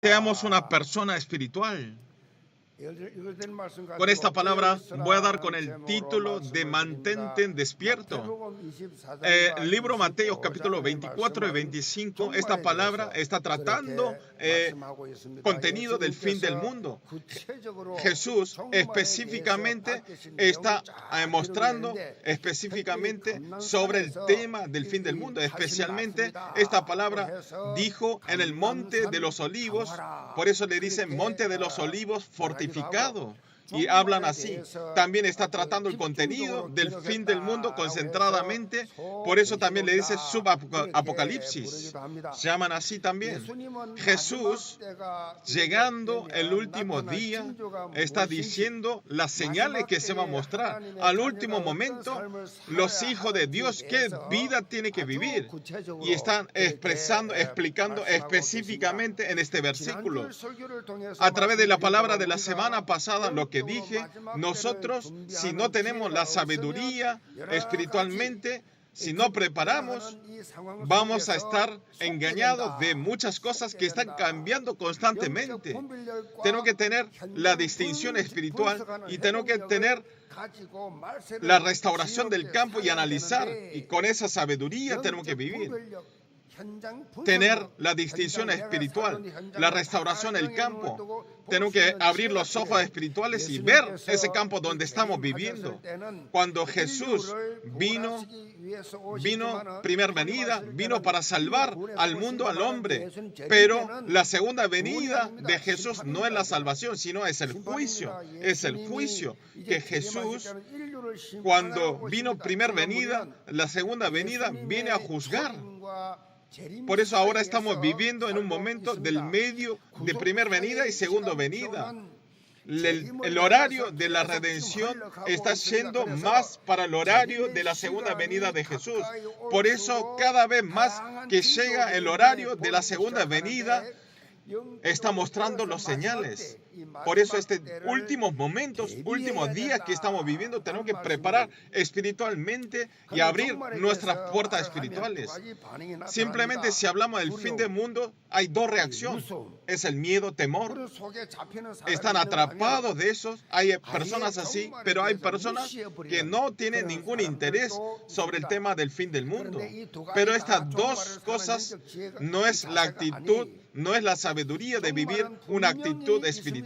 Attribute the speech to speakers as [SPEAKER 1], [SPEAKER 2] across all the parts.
[SPEAKER 1] Seamos una persona espiritual. Con esta palabra voy a dar con el título de Mantente despierto. El libro Mateo capítulo 24 y 25, esta palabra está tratando contenido del fin del mundo. Jesús específicamente está mostrando específicamente sobre el tema del fin del mundo. Especialmente esta palabra dijo en el Monte de los Olivos, por eso le dicen Monte de los Olivos fortificado. Y hablan así. También está tratando el contenido del fin del mundo concentradamente. Por eso también le dice subapocalipsis. Se llaman así también. Jesús, llegando el último día, está diciendo las señales que se van a mostrar. Al último momento, los hijos de Dios, qué vida tiene que vivir. Y están explicando específicamente en este versículo. A través de la palabra de la semana pasada, lo que dije, nosotros, si no tenemos la sabiduría espiritualmente, si no preparamos, vamos a estar engañados de muchas cosas que están cambiando constantemente. Tenemos que tener la distinción espiritual y tenemos que tener la restauración del campo y analizar. Y con esa sabiduría tenemos que vivir. Tener la distinción espiritual, la restauración del campo. Tenemos que abrir los ojos espirituales y ver ese campo donde estamos viviendo. Cuando Jesús vino primera venida, vino para salvar al mundo, al hombre. Pero la segunda venida de Jesús no es la salvación, sino es el juicio. Es el juicio que Jesús, cuando vino primera venida, la segunda venida viene a juzgar. Por eso ahora estamos viviendo en un momento del medio de primera venida y segunda venida. El horario de la redención está yendo más para el horario de la segunda venida de Jesús. Por eso cada vez más que llega el horario de la segunda venida, está mostrando los señales. Por eso últimos momentos, últimos días que estamos viviendo, tenemos que preparar espiritualmente y abrir nuestras puertas espirituales. Simplemente si hablamos del fin del mundo, hay dos reacciones. Es el miedo, temor. Están atrapados de esos. Hay personas así, pero hay personas que no tienen ningún interés sobre el tema del fin del mundo. Pero estas dos cosas no es la actitud, no es la sabiduría de vivir una actitud espiritual.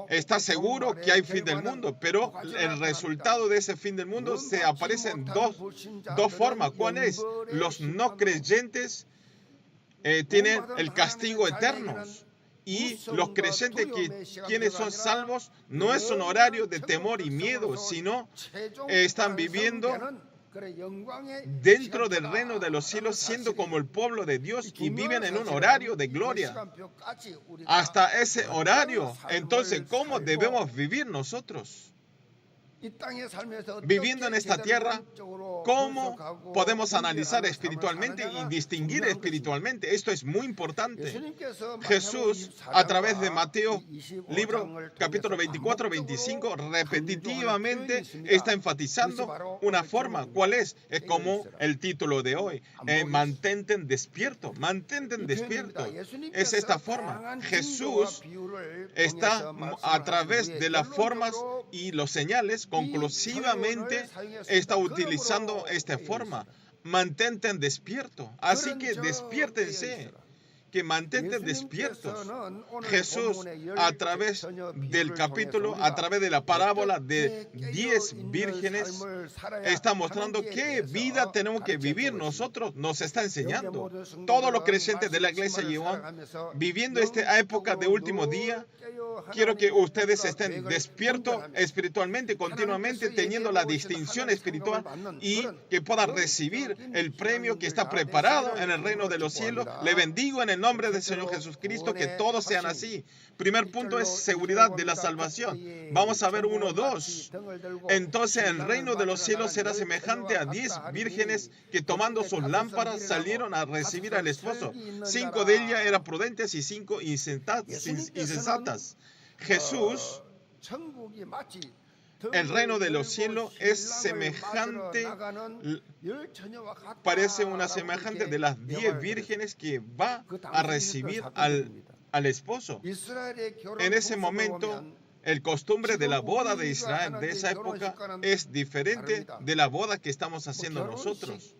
[SPEAKER 1] Está seguro que hay fin del mundo, pero el resultado de ese fin del mundo se aparece en dos formas. ¿Cuál es? Los no creyentes tienen el castigo eterno. Y los creyentes, quienes son salvos, no es un horario de temor y miedo, sino están viviendo dentro del reino de los cielos, siendo como el pueblo de Dios y viven en un horario de gloria. Hasta ese horario, entonces, ¿cómo debemos vivir nosotros? Viviendo en esta tierra, ¿cómo podemos analizar espiritualmente y distinguir espiritualmente? Esto es muy importante. Jesús, a través de Mateo, libro capítulo 24, 25, repetitivamente está enfatizando una forma. ¿Cuál es? Es como el título de hoy. Mantente despierto. Mantente despierto. Es esta forma. Jesús está a través de las formas y los señales, conclusivamente está utilizando esta forma. Mantente despierto. Así que despiértense. Que mantente despiertos. Jesús, a través del capítulo, a través de la parábola de 10 vírgenes, está mostrando qué vida tenemos que vivir nosotros. Nos está enseñando. Todos los creyentes de la iglesia viviendo esta época de último día, quiero que ustedes estén despiertos espiritualmente, continuamente teniendo la distinción espiritual y que puedan recibir el premio que está preparado en el reino de los cielos. Le bendigo en el nombre del Señor Jesucristo, que todos sean así. Primer punto es seguridad de la salvación. Vamos a ver 1, 2. Entonces el reino de los cielos será semejante a 10 vírgenes que tomando sus lámparas salieron a recibir al esposo. 5 de ellas eran prudentes y 5 insensatas. Jesús el reino de los cielos es semejante, parece una semejante de las 10 vírgenes que va a recibir al esposo. En ese momento, el costumbre de la boda de Israel de esa época es diferente de la boda que estamos haciendo nosotros.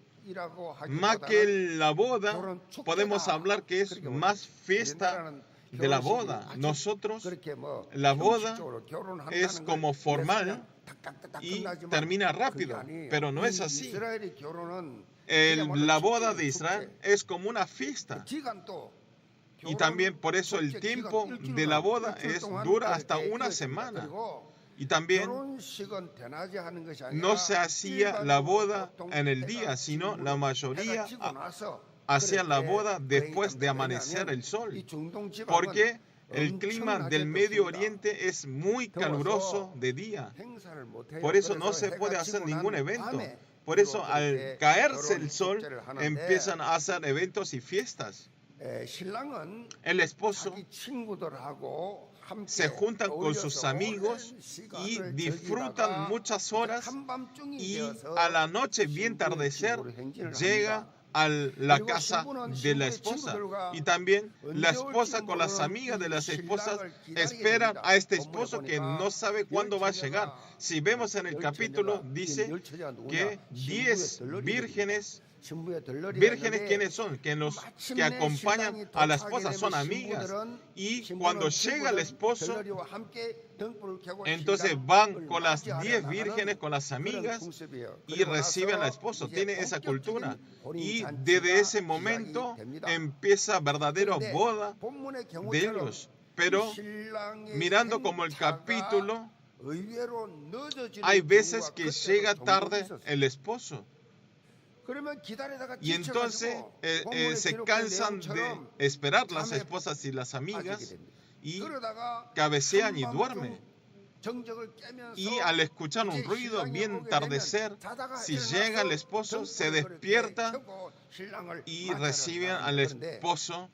[SPEAKER 1] Más que la boda, podemos hablar que es más fiesta de la boda. Nosotros, la boda es como formal y termina rápido, pero no es así. La boda de Israel es como una fiesta. Y también por eso el tiempo de la boda dura hasta una semana. Y también no se hacía la boda en el día, sino la mayoría hacía la boda después de amanecer el sol. Porque el clima del Medio Oriente es muy caluroso de día. Por eso no se puede hacer ningún evento. Por eso al caerse el sol empiezan a hacer eventos y fiestas. El esposo se juntan con sus amigos y disfrutan muchas horas, y a la noche, bien tardecer, llega a la casa de la esposa. Y también la esposa con las amigas de las esposas esperan a este esposo que no sabe cuándo va a llegar. Si vemos en el capítulo, dice que 10 vírgenes. ¿Vírgenes quiénes son? Que acompañan a la esposa son amigas. Y cuando llega el esposo, entonces van con las 10 vírgenes, con las amigas, y reciben al esposo. Tiene esa cultura. Y desde ese momento empieza verdadera boda de ellos. Pero mirando como el capítulo, hay veces que llega tarde el esposo. Y entonces se cansan de esperar las esposas y las amigas y cabecean y duermen. Y al escuchar un ruido bien tardecer, si llega el esposo, se despierta y reciben al esposo.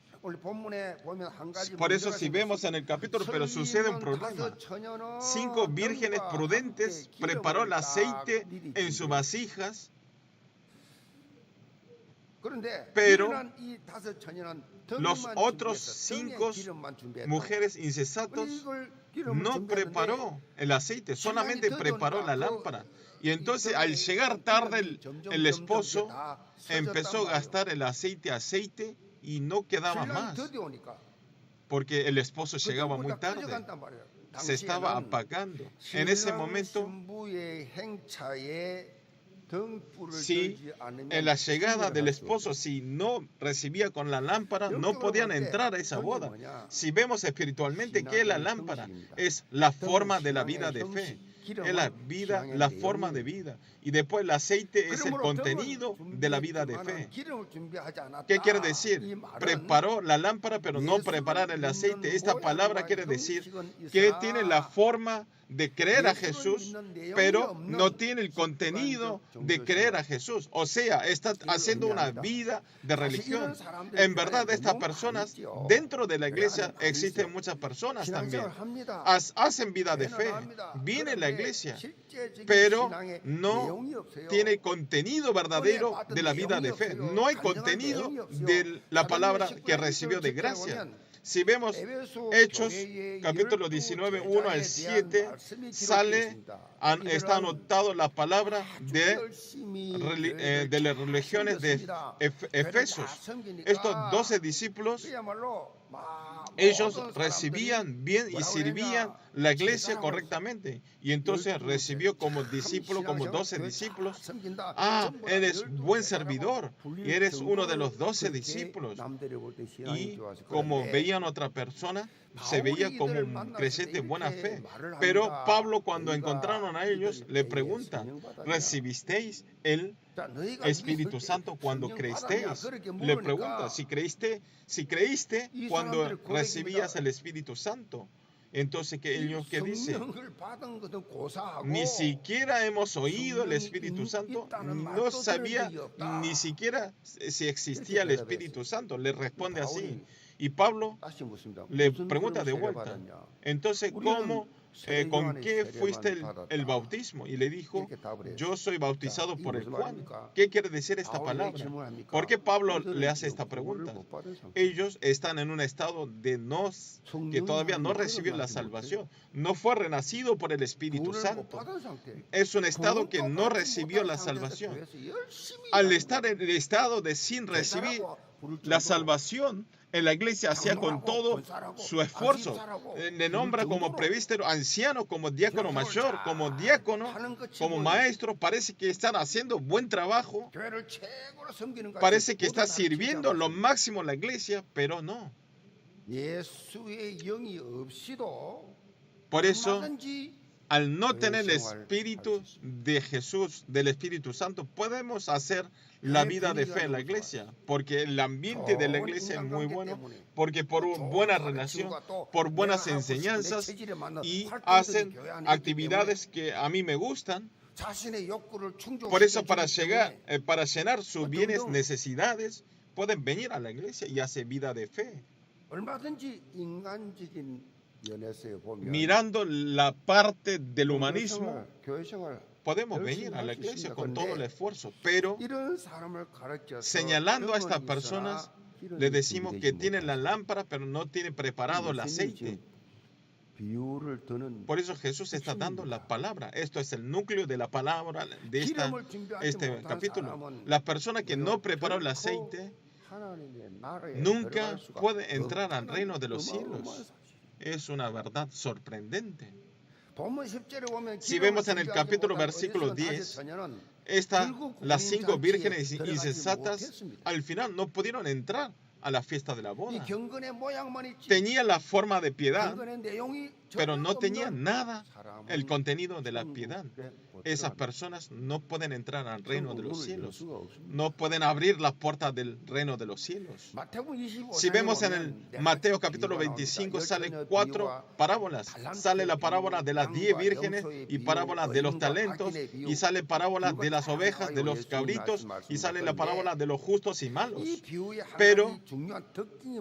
[SPEAKER 1] Por eso si vemos en el capítulo, pero sucede un problema. 5 vírgenes prudentes preparó el aceite en sus vasijas, pero los otros 5 mujeres insensatos no preparó el aceite, solamente preparó la lámpara. Y entonces al llegar tarde el esposo empezó a gastar el aceite y no quedaba más, porque el esposo llegaba muy tarde, se estaba apagando. En ese momento, si en la llegada del esposo, si no recibía con la lámpara, no podían entrar a esa boda. Si vemos espiritualmente, ¿qué es la lámpara? Es la forma de la vida de fe. Es la forma de vida. Y después el aceite es el contenido de la vida de fe. ¿Qué quiere decir? Preparó la lámpara, pero no preparar el aceite. Esta palabra quiere decir que tiene la forma de creer a Jesús, pero no tiene el contenido de creer a Jesús. O sea, está haciendo una vida de religión. En verdad, estas personas, dentro de la iglesia existen muchas personas también. Hacen vida de fe, vienen a la iglesia, pero no tiene contenido verdadero de la vida de fe. No hay contenido de la palabra que recibió de gracia. Si vemos Hechos, capítulo 19, 1 al 7, está anotado la palabra de las religiones de Efesios. Estos 12 discípulos, ellos recibían bien y sirvían la iglesia correctamente. Y entonces recibió como discípulo, como 12 discípulos. Eres buen servidor y eres uno de los 12 discípulos. Y como veían otra persona, se veía como un creyente de buena fe. Pero Pablo, cuando encontraron a ellos, le pregunta: ¿recibisteis el Espíritu Santo cuando creísteis? Le pregunta si creíste cuando recibías el Espíritu Santo. Entonces, ellos ¿qué dicen? Ni siquiera hemos oído el Espíritu Santo, no sabía ni siquiera si existía el Espíritu Santo. Le responde así. Y Pablo le pregunta de vuelta, entonces, ¿con qué fuiste el bautismo? Y le dijo, yo soy bautizado por el Juan. ¿Qué quiere decir esta palabra? ¿Por qué Pablo le hace esta pregunta? Ellos están en un estado que todavía no recibió la salvación. No fue renacido por el Espíritu Santo. Es un estado que no recibió la salvación. Al estar en el estado de sin recibir la salvación, en la iglesia hacía con todo su esfuerzo. Le nombra como presbítero, anciano, como diácono mayor, como diácono, como maestro. Parece que están haciendo buen trabajo. Parece que está sirviendo lo máximo la iglesia, pero no. Por eso, al no tener el Espíritu de Jesús, del Espíritu Santo, podemos hacer la vida de fe en la iglesia, porque el ambiente de la iglesia es muy bueno, porque por buena relación, por buenas enseñanzas, y hacen actividades que a mí me gustan. Por eso, para llenar sus bienes, necesidades, pueden venir a la iglesia y hacer vida de fe. Mirando la parte del humanismo, podemos venir a la iglesia con todo el esfuerzo, pero señalando a estas personas, le decimos que tienen la lámpara, pero no tienen preparado el aceite. Por eso Jesús está dando la palabra. Esto es el núcleo de la palabra de este capítulo. La persona que no preparó el aceite nunca puede entrar al reino de los cielos. Es una verdad sorprendente. Si vemos en el capítulo versículo 10, las 5 vírgenes insensatas al final no pudieron entrar a la fiesta de la boda. Tenía la forma de piedad, pero no tenía nada el contenido de la piedad. Esas personas no pueden entrar al reino de los cielos. No pueden abrir las puertas del reino de los cielos. Si vemos en el Mateo capítulo 25, salen 4 parábolas. Sale la parábola de las 10 vírgenes y parábola de los talentos, y sale parábola de las ovejas, de los cabritos, y sale la parábola de los justos y malos. Pero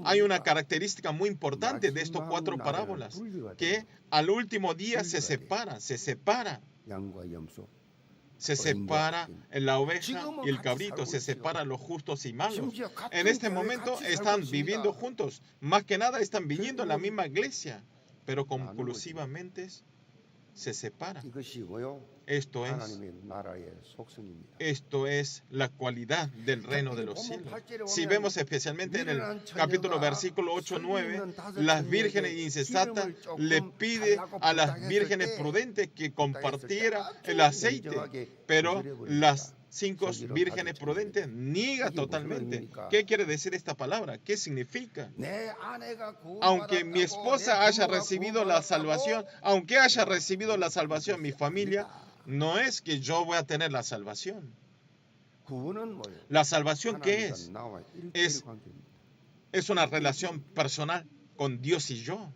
[SPEAKER 1] hay una característica muy importante de estos 4 parábolas, que al último día se separa la oveja y el cabrito, se separan los justos y malos. En este momento están viviendo juntos, más que nada están viniendo a la misma iglesia, pero conclusivamente se separan. Esto es la cualidad del reino de los cielos. Si vemos especialmente en el capítulo versículo 8-9, las vírgenes insensatas le piden a las vírgenes prudentes que compartiera el aceite, pero las 5 vírgenes prudentes niegan totalmente. ¿Qué quiere decir esta palabra? ¿Qué significa? Aunque mi esposa haya recibido la salvación, mi familia, no es que yo voy a tener la salvación. La salvación, ¿qué es? Es una relación personal con Dios y yo.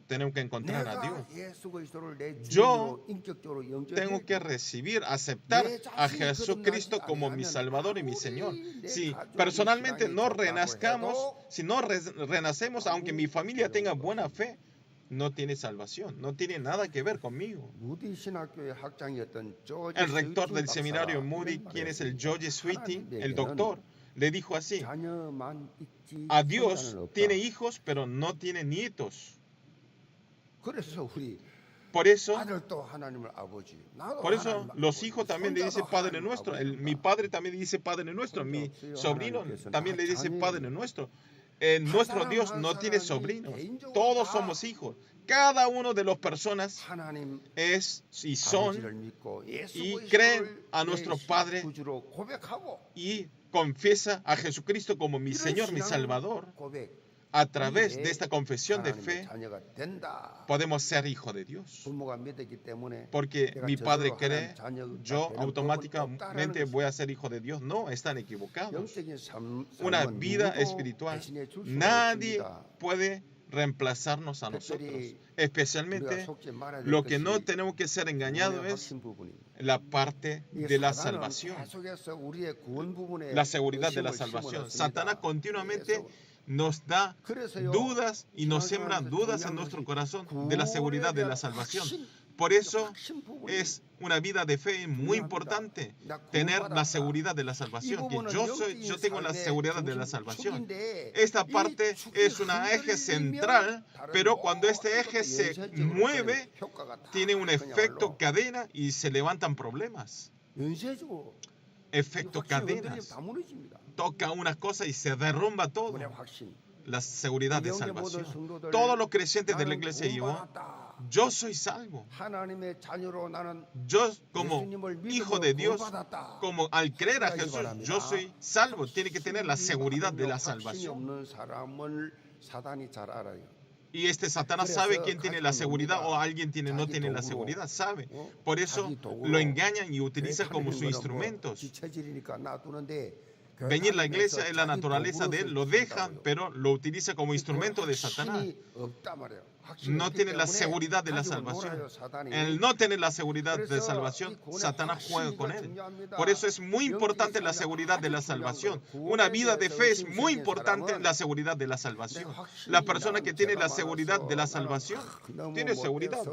[SPEAKER 1] Tengo que encontrar a Dios. Yo tengo que aceptar a Jesucristo como mi Salvador y mi Señor. Si personalmente no renacemos, aunque mi familia tenga buena fe, no tiene salvación, no tiene nada que ver conmigo. El rector del seminario Moody, quien es el George Sweeting, el doctor, le dijo así: a Dios tiene hijos, pero no tiene nietos. Por eso los hijos también le dicen Padre Nuestro. Mi padre también le dice Padre Nuestro. Mi sobrino también le dice Padre Nuestro. Nuestro Dios no tiene sobrinos. Todos somos hijos. Cada uno de las personas es y son y creen a nuestro Padre y confiesa a Jesucristo como mi Señor, mi Salvador. A través de esta confesión de fe podemos ser hijos de Dios. Porque mi padre cree, yo automáticamente voy a ser hijo de Dios. No, están equivocados. Una vida espiritual, nadie puede reemplazarnos a nosotros. Especialmente lo que no tenemos que ser engañados es la parte de la salvación, la seguridad de la salvación. Satanás continuamente nos da dudas y nos siembra dudas en nuestro corazón de la seguridad de la salvación. Por eso es una vida de fe muy importante tener la seguridad de la salvación, que yo tengo la seguridad de la salvación. Esta parte es un eje central, pero cuando este eje se mueve, tiene un efecto cadena y se levantan problemas. Efecto cadenas. Toca una cosa y se derrumba todo. La seguridad de salvación. Todos los creyentes de la iglesia yo soy salvo. Yo como hijo de Dios, como al creer a Jesús, yo soy salvo. Tiene que tener la seguridad de la salvación. Y Satanás sabe quién tiene la seguridad o alguien no tiene la seguridad, sabe. Por eso lo engañan y utilizan como sus instrumentos. Venir a la iglesia es la naturaleza de él, lo dejan, pero lo utiliza como instrumento de Satanás. No tiene la seguridad de la salvación. El no tener la seguridad de salvación, Satanás juega con él. Por eso es muy importante la seguridad de la salvación. Una vida de fe es muy importante la seguridad de la salvación. La persona que tiene la seguridad de la salvación, tiene seguridad.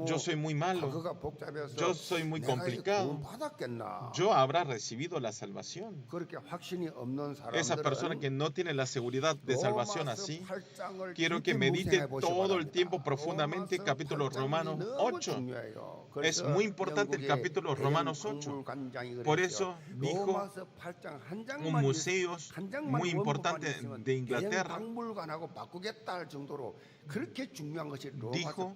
[SPEAKER 1] Yo soy muy malo. Yo soy muy complicado. Yo habrá recibido la salvación. Esa persona que no tiene la seguridad de salvación así, quiero que medite todo el tiempo profundamente capítulo Romanos 8. Es muy importante el capítulo Romanos 8. Por eso dijo un museo muy importante de Inglaterra, dijo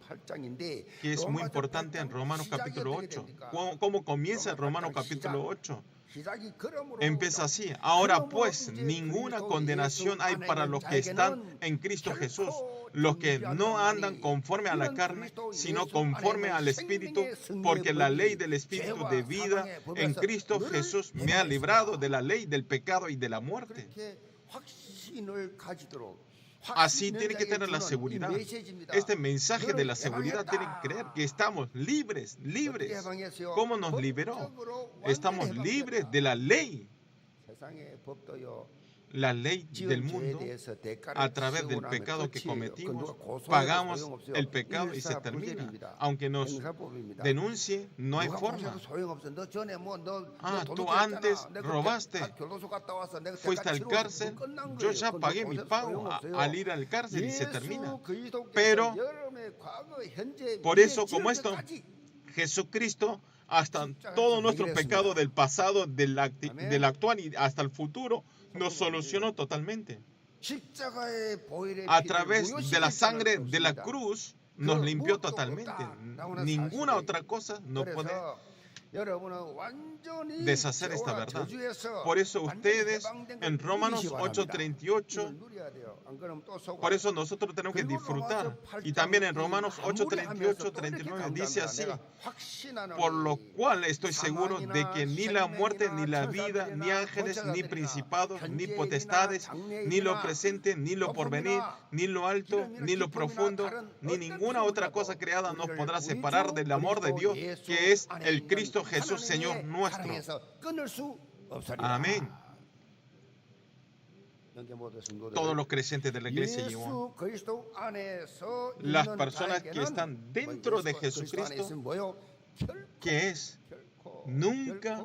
[SPEAKER 1] que es muy importante en Romanos capítulo 8. ¿Cómo comienza el Romanos capítulo 8? Empieza así. Ahora pues, ninguna condenación hay para los que están en Cristo Jesús, los que no andan conforme a la carne, sino conforme al Espíritu, porque la ley del Espíritu de vida en Cristo Jesús me ha librado de la ley del pecado y de la muerte. Así tiene que tener la seguridad. Este mensaje de la seguridad tiene que creer que estamos libres, libres. ¿Cómo nos liberó? Estamos libres de la ley del mundo. A través del pecado que cometimos, pagamos el pecado y se termina. Aunque nos denuncie, no hay forma. Tú antes robaste, fuiste al cárcel, yo ya pagué mi pago al ir al cárcel y se termina. Pero, por eso, como esto, Jesucristo, hasta todo nuestro pecado del pasado, del actual y hasta el futuro, nos solucionó totalmente. A través de la sangre de la cruz, nos limpió totalmente. Ninguna otra cosa nos puede deshacer esta verdad. Por eso ustedes en Romanos 8:38, por eso nosotros tenemos que disfrutar. Y también en Romanos 8:38, 39 dice así: por lo cual estoy seguro de que ni la muerte, ni la vida, ni ángeles, ni principados, ni potestades, ni lo presente, ni lo porvenir, ni lo alto, ni lo profundo, ni ninguna otra cosa creada nos podrá separar del amor de Dios, que es el Cristo Jesús, Señor nuestro. Amén. Todos los creyentes de la iglesia, las personas que están dentro de Jesucristo, que es nunca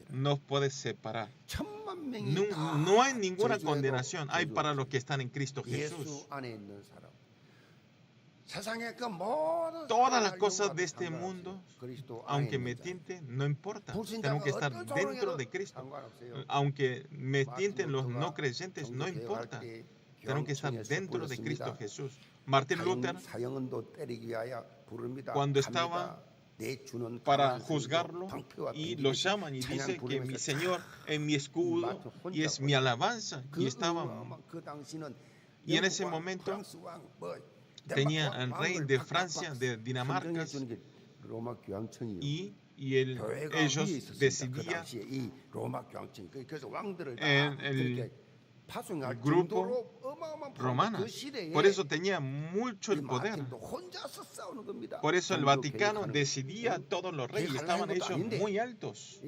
[SPEAKER 1] nos puede separar. No hay ninguna condenación hay para los que están en Cristo Jesús. Todas las cosas de este mundo, aunque me tienten, no importa. Tengo que estar dentro de Cristo. Aunque me tienten los no creyentes, no importa. Tengo que estar dentro de Cristo Jesús. Martín Lutero, cuando estaba para juzgarlo, y lo llaman y dice que mi Señor es mi escudo y es mi alabanza. Y en ese momento tenía el rey de Francia, de Dinamarca, y ellos decidían grupo romana. Por eso tenía mucho el poder. Por eso el Vaticano decidía a todos los reyes, estaban ellos muy altos.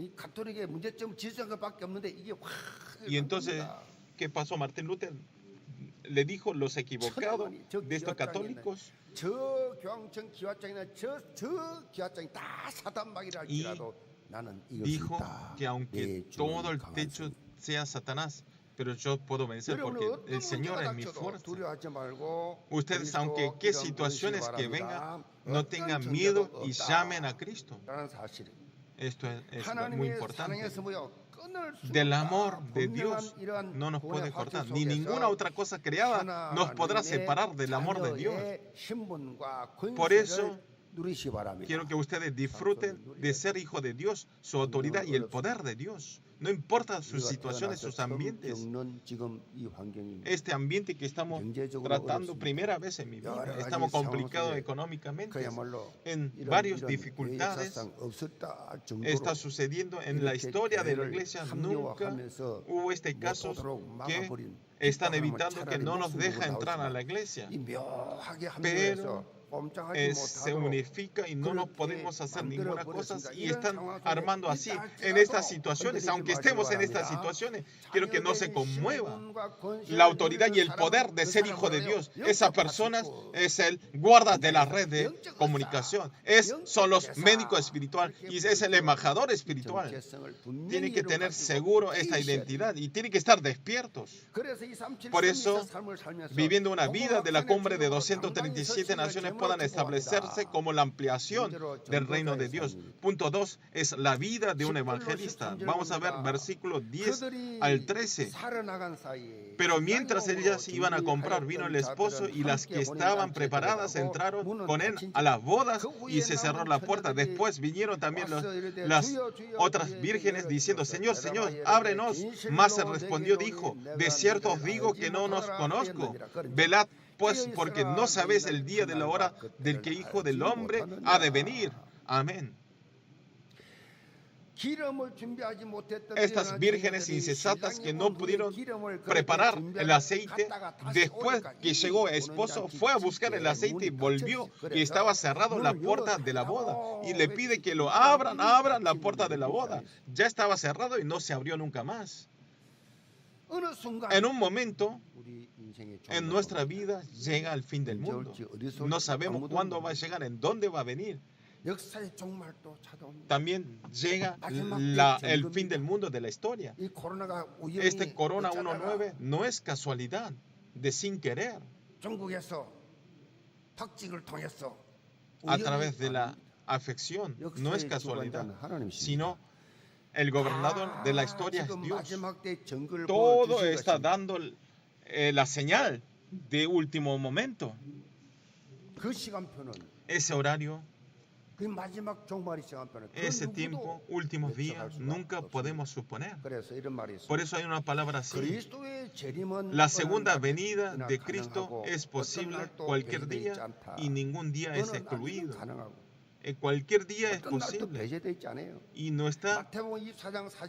[SPEAKER 1] Y entonces, ¿qué pasó? Martín Lutero le dijo los equivocados de estos católicos. Y dijo que aunque todo el techo sea Satanás, pero yo puedo vencer porque el Señor es mi fuerza. Ustedes, aunque qué situaciones que vengan, no tengan miedo y llamen a Cristo. Esto es muy importante. Del amor de Dios no nos puede cortar, ni ninguna otra cosa creada nos podrá separar del amor de Dios. Por eso quiero que ustedes disfruten de ser hijo de Dios, su autoridad y el poder de Dios. No importa sus situaciones, sus ambientes. Este ambiente que estamos tratando primera vez en mi vida, estamos complicados económicamente, en varias dificultades. Está sucediendo en la historia de la iglesia. Nunca hubo este caso que están evitando que no nos deja entrar a la iglesia. Pero se unifica y no nos podemos hacer ninguna cosa y están armando así en estas situaciones. Aunque estemos en estas situaciones, quiero que no se conmuevan. La autoridad y el poder de ser hijo de Dios, esas personas es el guarda de la red de comunicación, son los médicos espirituales y es el embajador espiritual. Tienen que tener seguro esta identidad y tienen que estar despiertos. Por eso, viviendo una vida de la cumbre de 237 naciones, puedan establecerse como la ampliación del reino de Dios. Punto 2 es la vida de un evangelista. Vamos a ver versículo 10 al 13. Pero mientras ellas iban a comprar, vino el esposo y las que estaban preparadas entraron con él a las bodas y se cerró la puerta. Después vinieron también las otras vírgenes diciendo: Señor, Señor, ábrenos. Mas se respondió, dijo: de cierto os digo que no nos conozco. Velad pues, porque no sabéis el día de la hora del que Hijo del Hombre ha de venir. Amén. Estas vírgenes insensatas que no pudieron preparar el aceite, después que llegó el esposo, fue a buscar el aceite y volvió y estaba cerrado la puerta de la boda. Y le pide que lo abran la puerta de la boda. Ya estaba cerrado y no se abrió nunca más. En un momento, en nuestra vida llega el fin del mundo. No sabemos cuándo va a llegar, en dónde va a venir. También llega el fin del mundo de la historia. Este Corona 19 no es casualidad, de sin querer. A través de la afección, no es casualidad, sino el gobernador de la historia es Dios. Todo está dando la señal de último momento. Ese horario, ese tiempo, últimos días, nunca podemos suponer. Por eso hay una palabra así: la segunda venida de Cristo es posible cualquier día y ningún día es excluido. Cualquier día es posible y no está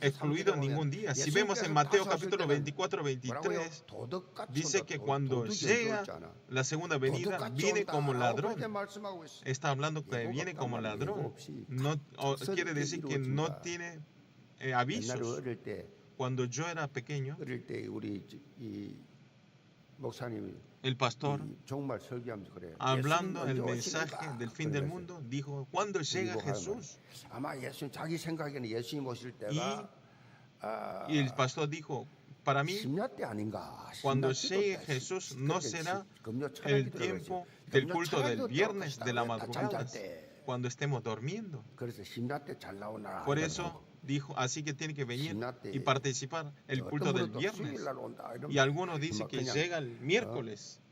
[SPEAKER 1] excluido ningún día. Si vemos en Mateo capítulo 24, 23, dice que cuando llega la segunda venida, viene como ladrón. Está hablando que viene como ladrón. No quiere decir que no tiene avisos. Cuando yo era pequeño, el pastor, hablando el mensaje del fin del mundo, dijo: ¿cuándo llega Jesús? Y el pastor dijo: para mí, cuando llegue Jesús, no será el tiempo del culto del viernes de la madrugada, cuando estemos durmiendo. Por eso dijo, así que tiene que venir y participar el culto del viernes. Y algunos dicen que llega el miércoles.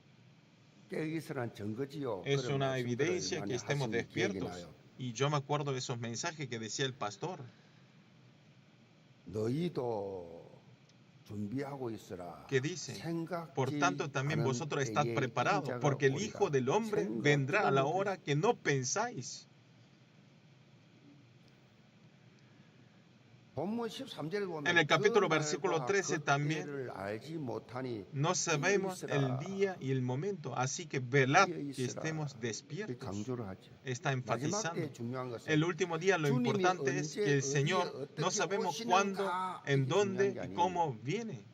[SPEAKER 1] Es una evidencia que estemos despiertos. Y yo me acuerdo de esos mensajes que decía el pastor: que dice: por tanto también vosotros estad preparados, porque el Hijo del Hombre vendrá a la hora que no pensáis. En el capítulo versículo 13 también, no sabemos el día y el momento, así que velad que estemos despiertos. Está enfatizando. El último día lo importante es que el Señor no sabemos cuándo, en dónde y cómo viene.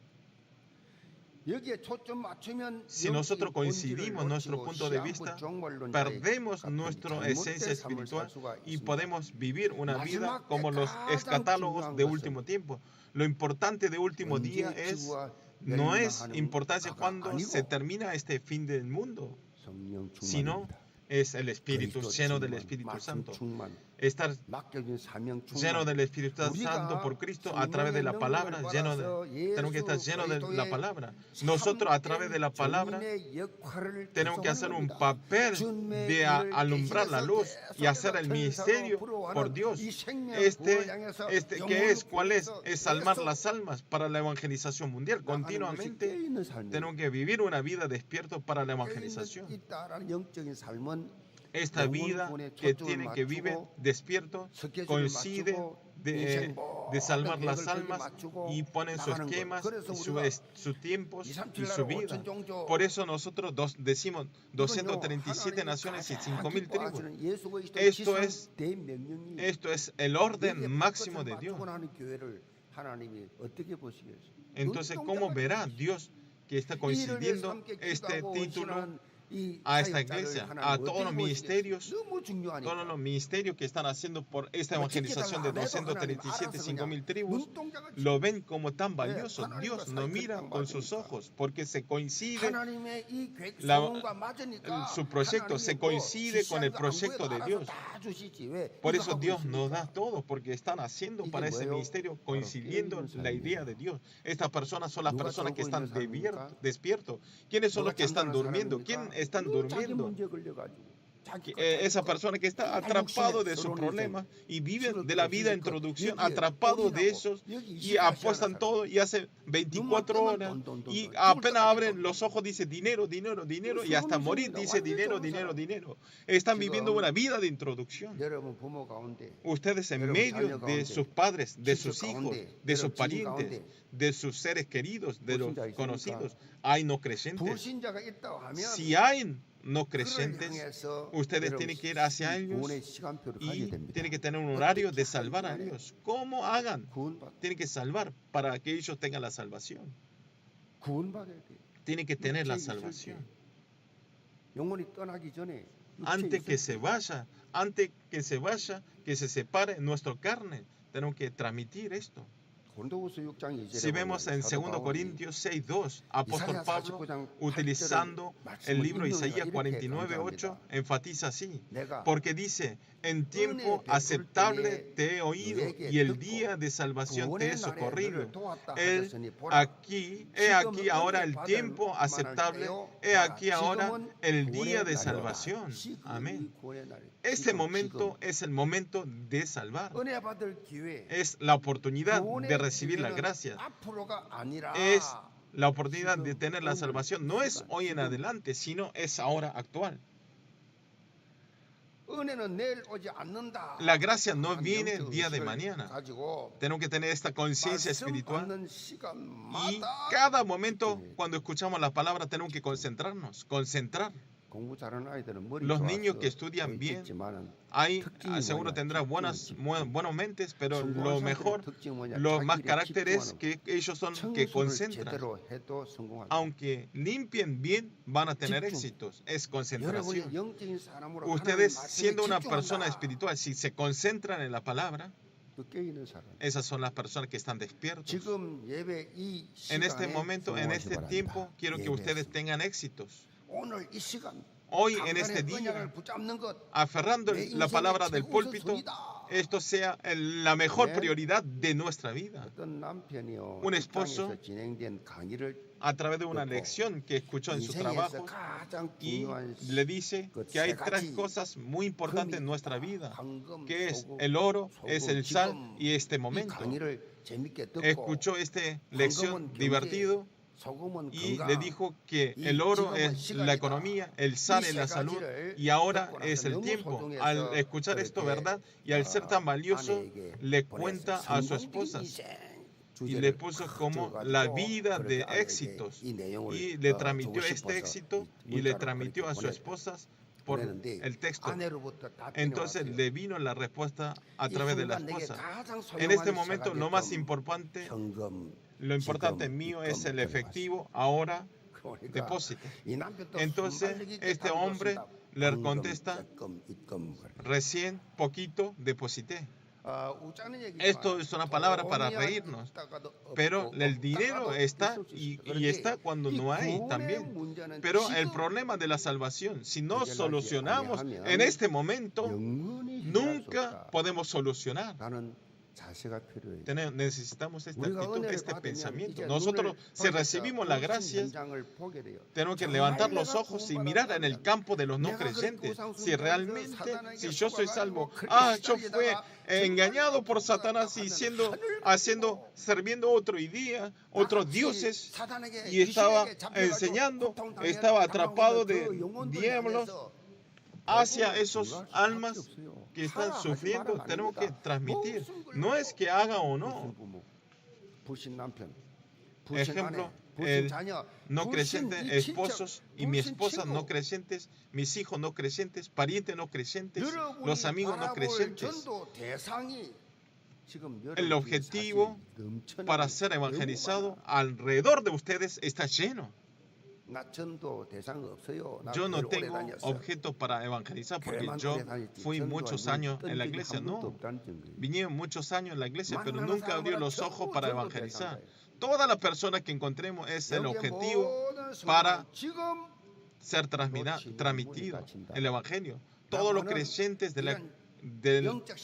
[SPEAKER 1] Si nosotros coincidimos nuestro punto de vista, perdemos nuestra esencia espiritual y podemos vivir una vida como los escatólogos de último tiempo. Lo importante de último día no es importancia cuando se termina este fin del mundo, sino es el Espíritu, lleno del Espíritu Santo. Estar lleno del Espíritu Santo por Cristo a través de la palabra, tenemos que estar llenos de la palabra. Nosotros a través de la palabra tenemos que hacer un papel de alumbrar la luz y hacer el ministerio por Dios. ¿Cuál es? Es salvar las almas para la evangelización mundial. Continuamente tenemos que vivir una vida despierta para la evangelización. Esta vida que tiene que vivir despierto coincide de salvar las almas y ponen sus esquemas, sus tiempos y su vida. Por eso nosotros decimos 237 naciones y 5.000 tribus. Esto es el orden máximo de Dios. Entonces, ¿cómo verá Dios que está coincidiendo este título a esta iglesia, a todos los ministerios que están haciendo por esta evangelización de 237, 5.000 tribus, lo ven como tan valioso? Dios no mira con sus ojos porque se coincide, su proyecto se coincide con el proyecto de Dios. Por eso Dios nos da todo, porque están haciendo para ese ministerio coincidiendo la idea de Dios. Estas personas son las personas que están despiertos. ¿Quiénes son los que están durmiendo? ¿Quién están durmiendo? Esa persona que está atrapado de su problema y vive de la vida de introducción, atrapado de esos, y apuestan todo y hace 24 horas y apenas abren los ojos dice dinero, dinero, dinero, y hasta morir dice dinero, dinero, dinero. Están viviendo una vida de introducción. Ustedes en medio de sus padres, de sus hijos, de sus parientes, de sus seres queridos, de los conocidos, hay no creyentes. Si hay no creyentes, ustedes tienen que ir hacia ellos y tienen que tener un horario de salvar a ellos. ¿Cómo hagan? Tienen que salvar para que ellos tengan la salvación. Tienen que tener la salvación. Antes que se vaya, que se separe nuestra carne, tenemos que transmitir esto. Si vemos en 2 Corintios 6:2, apóstol Pablo, utilizando el libro de Isaías 49:8, enfatiza así, porque dice, en tiempo aceptable te he oído y el día de salvación te he socorrido. He aquí ahora el tiempo aceptable, he aquí ahora el día de salvación. Amén. Este momento es el momento de salvar. Es la oportunidad de recibir la gracia. Es la oportunidad de tener la salvación. No es hoy en adelante, sino es ahora actual. La gracia no viene el día de mañana. Tenemos que tener esta conciencia espiritual. Y cada momento, cuando escuchamos la palabra, tenemos que concentrarnos, concentrar. Los niños que estudian bien, seguro tendrán buenas mentes, pero lo mejor, lo más carácter es que ellos son que concentran. Aunque limpien bien, van a tener éxitos. Es concentración. Ustedes, siendo una persona espiritual, si se concentran en la palabra, esas son las personas que están despiertos. En este momento, en este tiempo, quiero que ustedes tengan éxitos. Hoy, en este día, aferrando la palabra del púlpito, esto sea la mejor prioridad de nuestra vida. Un esposo, a través de una lección que escuchó en su trabajo, y le dice que hay 3 cosas muy importantes en nuestra vida, que es el oro, es el sal y este momento. Escuchó esta lección divertido y le dijo que el oro es la economía, el sal es la salud, y ahora es el tiempo. Al escuchar esto, ¿verdad? Y al ser tan valioso, le cuenta a su esposa y le puso como la vida de éxitos, y le transmitió este éxito y le transmitió a su esposa por el texto. Entonces le vino la respuesta a través de la esposa. En este momento lo más importante, lo importante mío es el efectivo, ahora depósito. Entonces este hombre le contesta, recién poquito deposité. Esto es una palabra para reírnos, pero el dinero está y está cuando no hay también. Pero el problema de la salvación, si no solucionamos en este momento, nunca podemos solucionar. Necesitamos esta actitud, este pensamiento. Nosotros, si recibimos la gracia, tenemos que levantar los ojos y mirar en el campo de los no creyentes. Si realmente, si yo soy salvo, yo fui engañado por Satanás y sirviendo otros dioses, y estaba enseñando, estaba atrapado de diablos hacia esos almas que están sufriendo. Tenemos que transmitir. No es que haga o no. Ejemplo, el no creyente, esposos y mi esposa no creyentes, mis hijos no creyentes, parientes no creyentes, los amigos no creyentes. El objetivo para ser evangelizado alrededor de ustedes está lleno. Yo no tengo objeto para evangelizar porque yo fui muchos años en la iglesia. No, vinieron muchos años en la iglesia, pero nunca abrió los ojos para evangelizar. Todas las personas que encontremos es el objetivo para ser transmitido el evangelio. Todos los creyentes de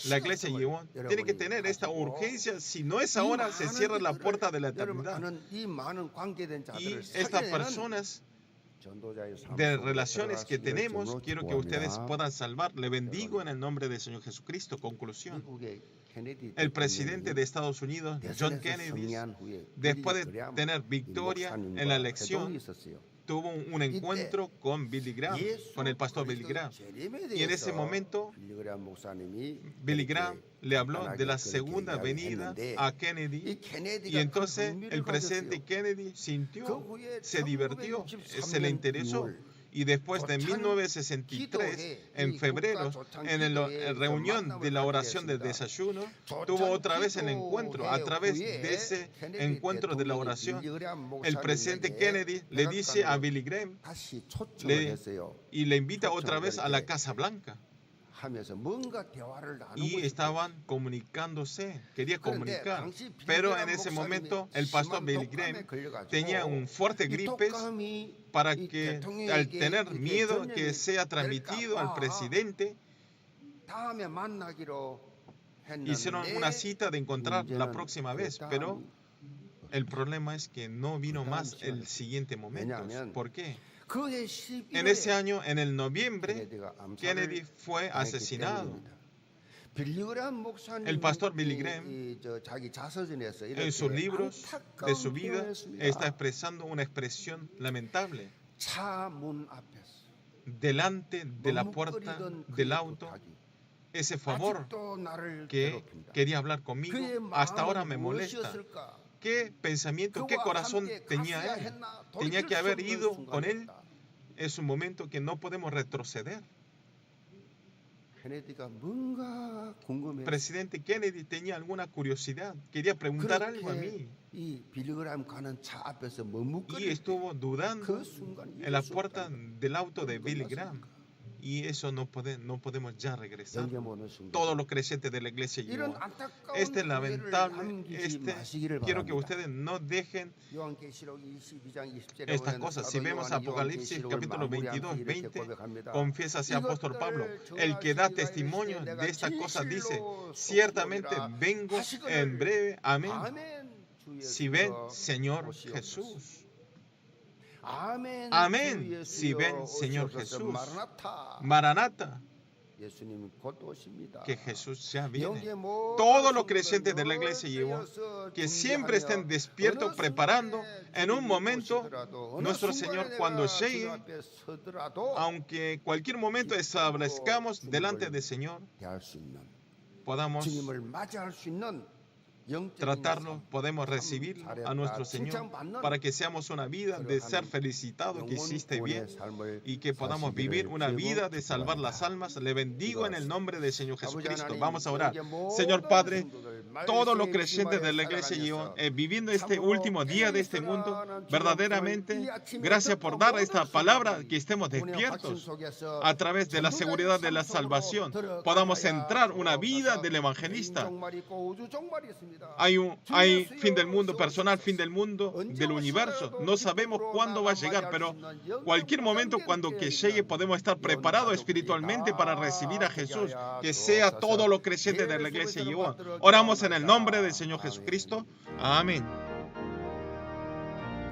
[SPEAKER 1] la iglesia Yewon tienen que tener esta urgencia. Si no es ahora, se cierra la puerta de la eternidad. Y estas personas de relaciones que tenemos, quiero que ustedes puedan salvar. Le bendigo en el nombre del Señor Jesucristo. Conclusión. El presidente de Estados Unidos, John Kennedy, después de tener victoria en la elección, tuvo un encuentro con Billy Graham, con el pastor Billy Graham. Y en ese momento, Billy Graham le habló de la segunda venida a Kennedy. Y entonces el presidente Kennedy sintió, se divirtió, se le interesó. Y después de 1963, en febrero, en la reunión de la oración del desayuno, tuvo otra vez el encuentro. A través de ese encuentro de la oración, el presidente Kennedy le dice a Billy Graham y le invita otra vez a la Casa Blanca. Y estaban comunicándose, quería comunicar. Pero en ese momento el pastor Billy Graham tenía un fuerte gripe para que, al tener miedo que sea transmitido al presidente, hicieron una cita de encontrar la próxima vez. Pero el problema es que no vino más el siguiente momento. ¿Por qué? En ese año, en el noviembre, Kennedy fue asesinado. El pastor Billy Graham, en sus libros de su vida, está expresando una expresión lamentable. Delante de la puerta del auto, ese favor que quería hablar conmigo, hasta ahora me molesta. ¿Qué pensamiento, qué corazón tenía él? Tenía que haber ido con él. Es un momento que no podemos retroceder. Presidente Kennedy tenía alguna curiosidad, quería preguntar algo a mí. Y estuvo dudando en la puerta del auto de Billy Graham. Y eso no podemos ya regresar. Todos los creyentes de la iglesia Yewon. Este es lamentable. Quiero que ustedes no dejen estas cosas. Si vemos Apocalipsis capítulo 22, 20, confiesa así apóstol Pablo. El que da testimonio de estas cosas dice, ciertamente vengo en breve. Amén. Si ven, Señor Jesús. Amén. Si ven, Señor Jesús. Maranata. que Jesús ya viene. Todos los creyentes de la iglesia Yehová, que siempre estén despiertos, preparando en un momento nuestro Señor cuando llegue, aunque cualquier momento establezcamos delante del Señor, podamos tratarlo, podemos recibir a nuestro Señor para que seamos una vida de ser felicitado, que hiciste bien y que podamos vivir una vida de salvar las almas. Le bendigo en el nombre del Señor Jesucristo. Vamos a orar. Señor Padre, todos los creyentes de la iglesia viviendo este último día de este mundo, verdaderamente, gracias por dar esta palabra, que estemos despiertos a través de la seguridad de la salvación, podamos entrar una vida del evangelista. Hay fin del mundo personal, fin del mundo del universo. No sabemos cuándo va a llegar, pero cualquier momento cuando que llegue podemos estar preparados espiritualmente para recibir a Jesús. Que sea todos los creyentes de la iglesia Jehová. Oramos en el nombre del Señor Jesucristo. Amén.